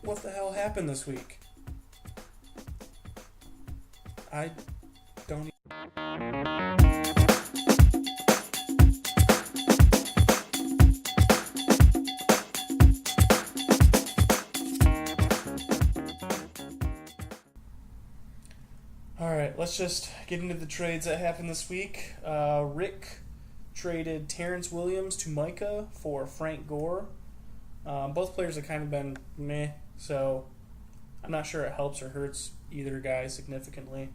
What the hell happened this week? I don't. Alright, let's just get into the trades that happened this week. Rick traded Terrence Williams to Micah for Frank Gore. Both players have kind of been meh, so I'm not sure it helps or hurts either guy significantly.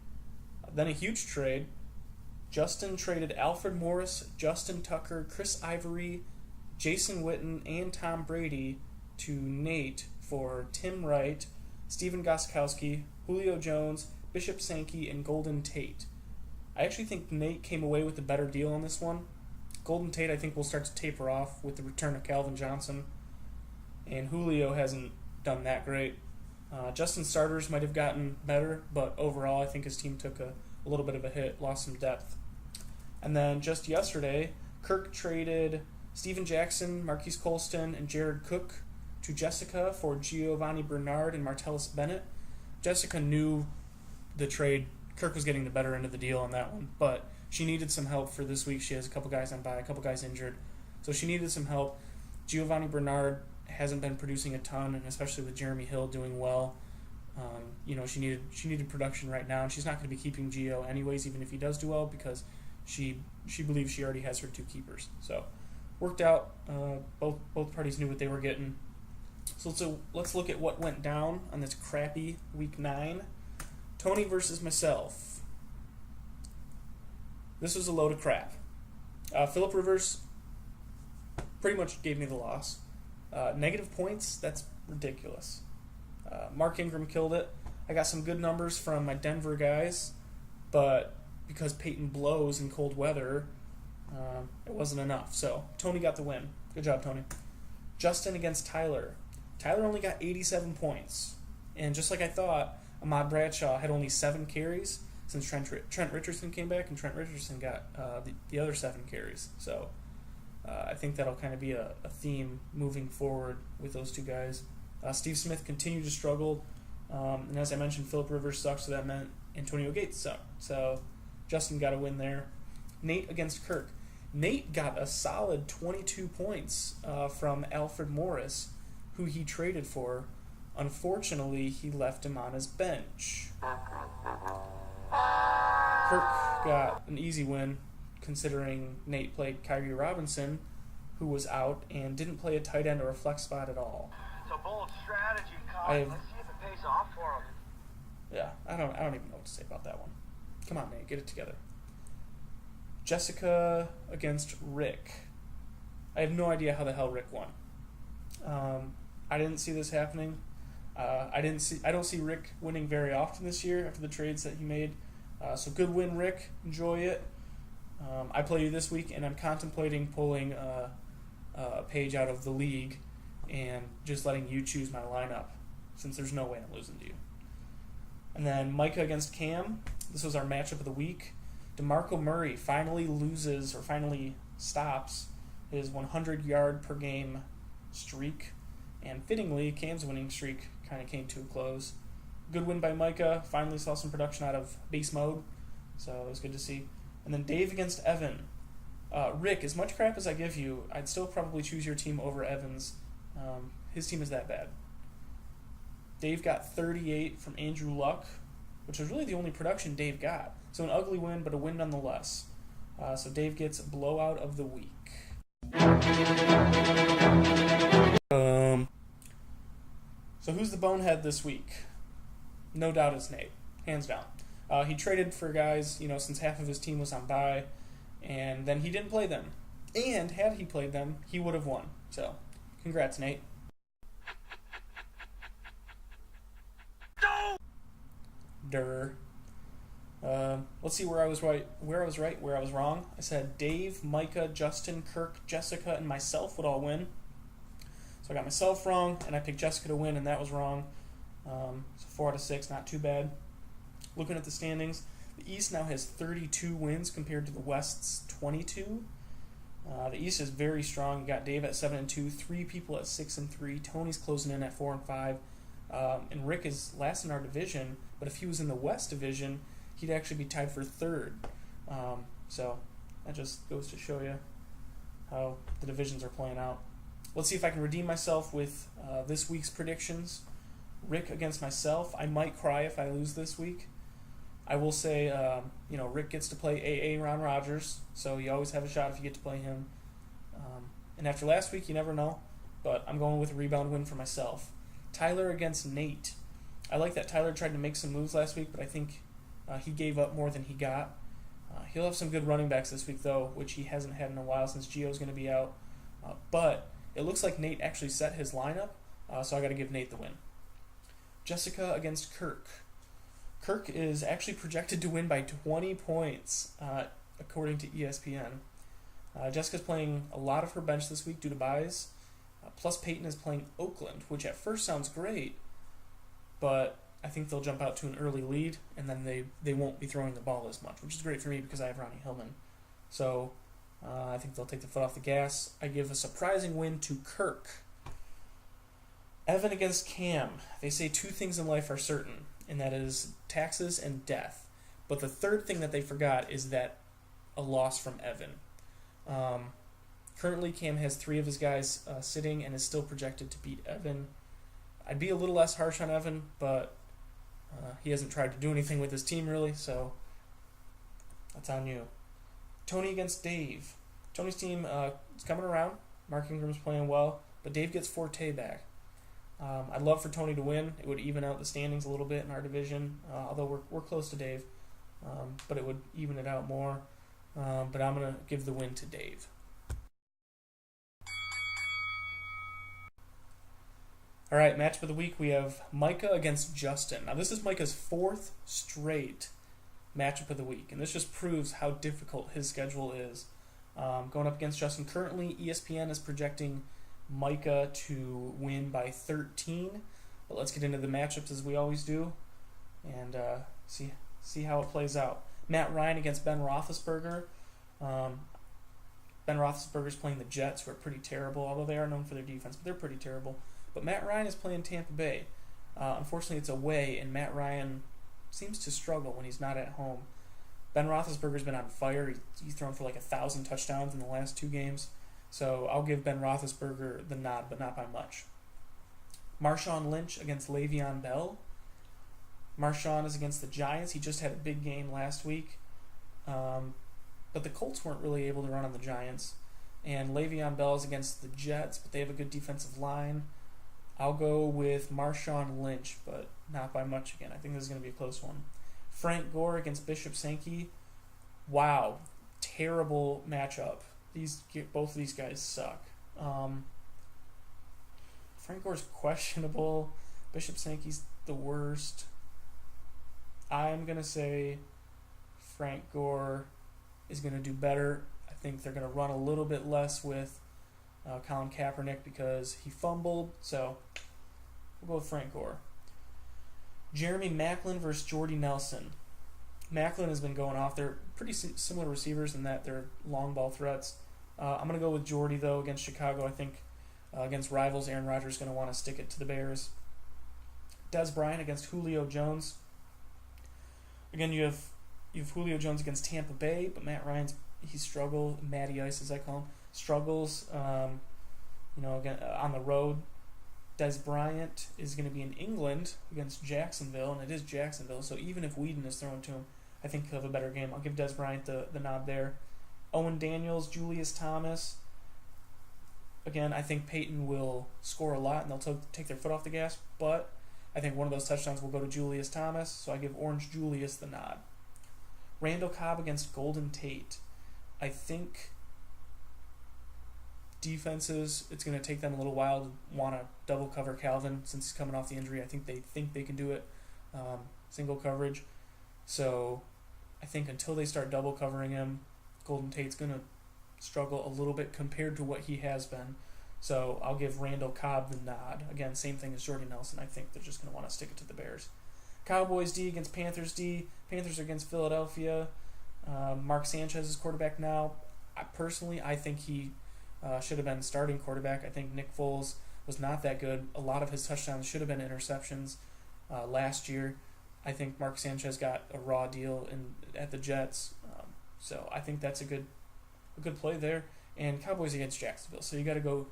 Then a huge trade. Justin traded Alfred Morris, Justin Tucker, Chris Ivory, Jason Witten, and Tom Brady to Nate for Tim Wright, Steven Gostkowski, Julio Jones, Bishop Sankey, and Golden Tate. I actually think Nate came away with a better deal on this one. Golden Tate I think will start to taper off with the return of Calvin Johnson, and Julio hasn't done that great. Justin's starters might have gotten better, but overall I think his team took a little bit of a hit, lost some depth. And then just yesterday, Kirk traded Steven Jackson, Marquise Colston, and Jared Cook to Jessica for Giovanni Bernard and Martellus Bennett. Jessica knew the trade. Kirk was getting the better end of the deal on that one, but she needed some help for this week. She has a couple guys on bye, a couple guys injured, so she needed some help. Giovanni Bernard hasn't been producing a ton, and especially with Jeremy Hill doing well, she needed production right now, and she's not going to be keeping Gio anyways, even if he does do well, because she believes she already has her two keepers. So worked out. Both parties knew what they were getting. So let's look at what went down on this crappy week 9. Tony versus myself. This was a load of crap. Phillip Rivers pretty much gave me the loss. Negative points, that's ridiculous. Mark Ingram killed it. I got some good numbers from my Denver guys, but because Peyton blows in cold weather, it wasn't enough. So Tony got the win. Good job, Tony. Justin against Tyler. Tyler only got 87 points. And just like I thought, Ahmad Bradshaw had only 7 carries since Trent Richardson came back, and Trent Richardson got the other 7 carries. So I think that'll kind of be a theme moving forward with those two guys. Steve Smith continued to struggle, and as I mentioned, Phillip Rivers sucked, so that meant Antonio Gates sucked. So Justin got a win there. Nate against Kirk. Nate got a solid 22 points from Alfred Morris, who he traded for. Unfortunately, he left him on his bench. Kirk got an easy win, considering Nate played Kyrie Robinson, who was out, and didn't play a tight end or a flex spot at all. It's a bold strategy, Colin. Let's see if it pays off for him. Yeah, I don't even know what to say about that one. Come on, Nate, get it together. Jessica against Rick. I have no idea how the hell Rick won. I didn't see this happening. I don't see Rick winning very often this year after the trades that he made. So good win, Rick. Enjoy it. I play you this week, and I'm contemplating pulling a page out of the league and just letting you choose my lineup, since there's no way I'm losing to you. And then Micah against Cam. This was our matchup of the week. DeMarco Murray finally stops his 100-yard per game streak, and fittingly, Cam's winning streak kind of came to a close. Good win by Micah. Finally saw some production out of base mode, so it was good to see. And then Dave against Evan. Rick, as much crap as I give you, I'd still probably choose your team over Evan's. His team is that bad. Dave got 38 from Andrew Luck, which was really the only production Dave got. So an ugly win, but a win nonetheless. So Dave gets blowout of the week. So who's the bonehead this week? No doubt it's Nate, hands down. He traded for guys, since half of his team was on bye, and then he didn't play them. And had he played them, he would have won. So, congrats, Nate. Durr. Let's see where I was right, where I was wrong. I said Dave, Micah, Justin, Kirk, Jessica, and myself would all win. So I got myself wrong, and I picked Jessica to win, and that was wrong. So 4 out of 6, not too bad. Looking at the standings, the East now has 32 wins compared to the West's 22. The East is very strong. You got Dave at 7-2, 3 people at 6-3. Tony's closing in at 4-5. And Rick is last in our division, but if he was in the West Division, he'd actually be tied for third. So that just goes to show you how the divisions are playing out. Let's see if I can redeem myself with this week's predictions. Rick against myself. I might cry if I lose this week. I will say, Rick gets to play AA Ron Rodgers, so you always have a shot if you get to play him. And after last week, you never know, but I'm going with a rebound win for myself. Tyler against Nate. I like that Tyler tried to make some moves last week, but I think he gave up more than he got. He'll have some good running backs this week, though, which he hasn't had in a while since Gio's going to be out. But it looks like Nate actually set his lineup, so I got to give Nate the win. Jessica against Kirk. Kirk is actually projected to win by 20 points, according to ESPN. Jessica's playing a lot of her bench this week due to buys. Plus Peyton is playing Oakland, which at first sounds great, but I think they'll jump out to an early lead, and then they won't be throwing the ball as much, which is great for me because I have Ronnie Hillman. So I think they'll take the foot off the gas. I give a surprising win to Kirk. Evan against Cam. They say two things in life are certain, and that is taxes and death. But the third thing that they forgot is that a loss from Evan. Currently, Cam has 3 of his guys sitting and is still projected to beat Evan. I'd be a little less harsh on Evan, but he hasn't tried to do anything with his team, really, so that's on you. Tony against Dave. Tony's team is coming around. Mark Ingram's playing well, but Dave gets Forte back. I'd love for Tony to win. It would even out the standings a little bit in our division, although we're close to Dave, but it would even it out more. But I'm going to give the win to Dave. All right, matchup of the week, we have Micah against Justin. Now, this is Micah's 4th straight matchup of the week, and this just proves how difficult his schedule is. Going up against Justin, currently ESPN is projecting Micah to win by 13, but let's get into the matchups as we always do and see how it plays out. Matt Ryan against Ben Roethlisberger. Ben Roethlisberger's playing the Jets, who are pretty terrible, although they are known for their defense, but they're pretty terrible. But Matt Ryan is playing Tampa Bay. Unfortunately, it's away, and Matt Ryan seems to struggle when he's not at home. Ben Roethlisberger's been on fire. He's thrown for like 1,000 touchdowns in the last 2 games. So I'll give Ben Roethlisberger the nod, but not by much. Marshawn Lynch against Le'Veon Bell. Marshawn is against the Giants. He just had a big game last week. But the Colts weren't really able to run on the Giants. And Le'Veon Bell is against the Jets, but they have a good defensive line. I'll go with Marshawn Lynch, but not by much again. I think this is going to be a close one. Frank Gore against Bishop Sankey. Wow. Terrible matchup. Both of these guys suck. Frank Gore's questionable. Bishop Sankey's the worst. I'm going to say Frank Gore is going to do better. I think they're going to run a little bit less with Colin Kaepernick because he fumbled. So we'll go with Frank Gore. Jeremy Maclin versus Jordy Nelson. Maclin has been going off. They're pretty similar receivers in that they're long ball threats. I'm going to go with Jordy, though, against Chicago. I think against rivals, Aaron Rodgers is going to want to stick it to the Bears. Dez Bryant against Julio Jones. Again, you have Julio Jones against Tampa Bay, but Matt Ryan's he struggles. Matty Ice, as I call him, struggles. Again on the road. Dez Bryant is going to be in England against Jacksonville, and it is Jacksonville. So even if Whedon is thrown to him, I think he'll have a better game. I'll give Dez Bryant the nod there. Owen Daniels, Julius Thomas. Again, I think Peyton will score a lot, and they'll take their foot off the gas. But I think one of those touchdowns will go to Julius Thomas, so I give Orange Julius the nod. Randall Cobb against Golden Tate. I think defenses, it's going to take them a little while to want to double cover Calvin since he's coming off the injury. I think they can do it single coverage. So I think until they start double covering him, Golden Tate's going to struggle a little bit compared to what he has been. So I'll give Randall Cobb the nod. Again, same thing as Jordy Nelson. I think they're just going to want to stick it to the Bears. Cowboys D against Panthers D. Panthers are against Philadelphia. Mark Sanchez is quarterback now. I think he should have been starting quarterback. I think Nick Foles was not that good. A lot of his touchdowns should have been interceptions last year. I think Mark Sanchez got a raw deal at the Jets, so I think that's a good play there. And Cowboys against Jacksonville, so you got to go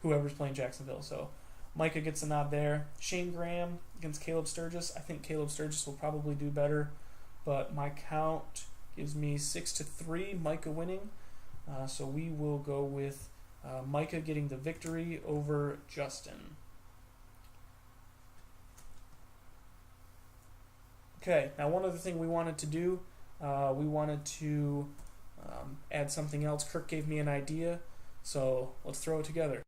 whoever's playing Jacksonville. So Micah gets a nod there. Shane Graham against Caleb Sturgis. I think Caleb Sturgis will probably do better, but my count gives me 6-3, Micah winning. So we will go with Micah getting the victory over Justin. Okay, now one other thing we wanted to do, we wanted to add something else. Kirk gave me an idea, so let's throw it together.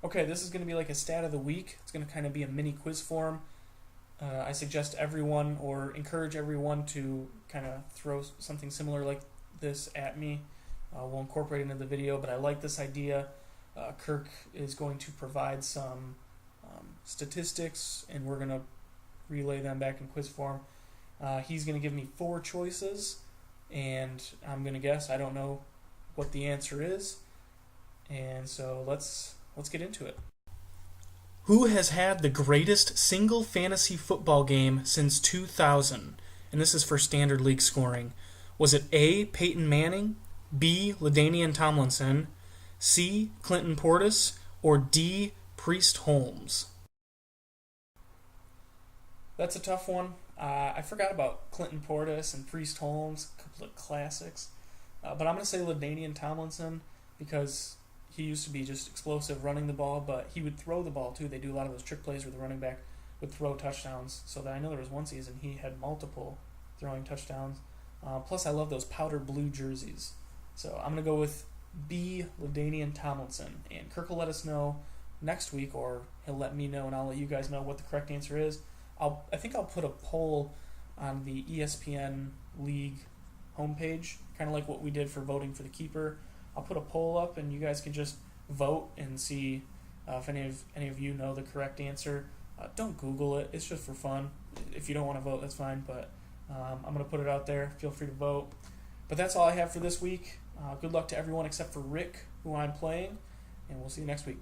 Okay, this is going to be like a stat of the week. It's going to kind of be a mini quiz form. I suggest everyone or encourage everyone to kind of throw something similar like this at me. We'll incorporate it into the video, but I like this idea. Kirk is going to provide some statistics, and we're going to relay them back in quiz form. He's going to give me 4 choices, and I'm going to guess. I don't know what the answer is, and so let's get into it. Who has had the greatest single fantasy football game since 2000? And this is for standard league scoring. Was it A, Peyton Manning, B, LaDainian Tomlinson, C, Clinton Portis, or D, Priest Holmes? That's a tough one. I forgot about Clinton Portis and Priest Holmes, a couple of classics. But I'm going to say LaDainian Tomlinson because he used to be just explosive running the ball, but he would throw the ball too. They do a lot of those trick plays where the running back would throw touchdowns. So that I know there was one season he had multiple throwing touchdowns. Plus, I love those powder blue jerseys. So I'm going to go with B, LaDainian Tomlinson. And Kirk will let us know next week, or he'll let me know, and I'll let you guys know what the correct answer is. I think I'll put a poll on the ESPN League homepage, kind of like what we did for voting for the keeper. I'll put a poll up, and you guys can just vote and see if any of you know the correct answer. Don't Google it. It's just for fun. If you don't want to vote, that's fine, but I'm going to put it out there. Feel free to vote. But that's all I have for this week. Good luck to everyone except for Rick, who I'm playing, and we'll see you next week.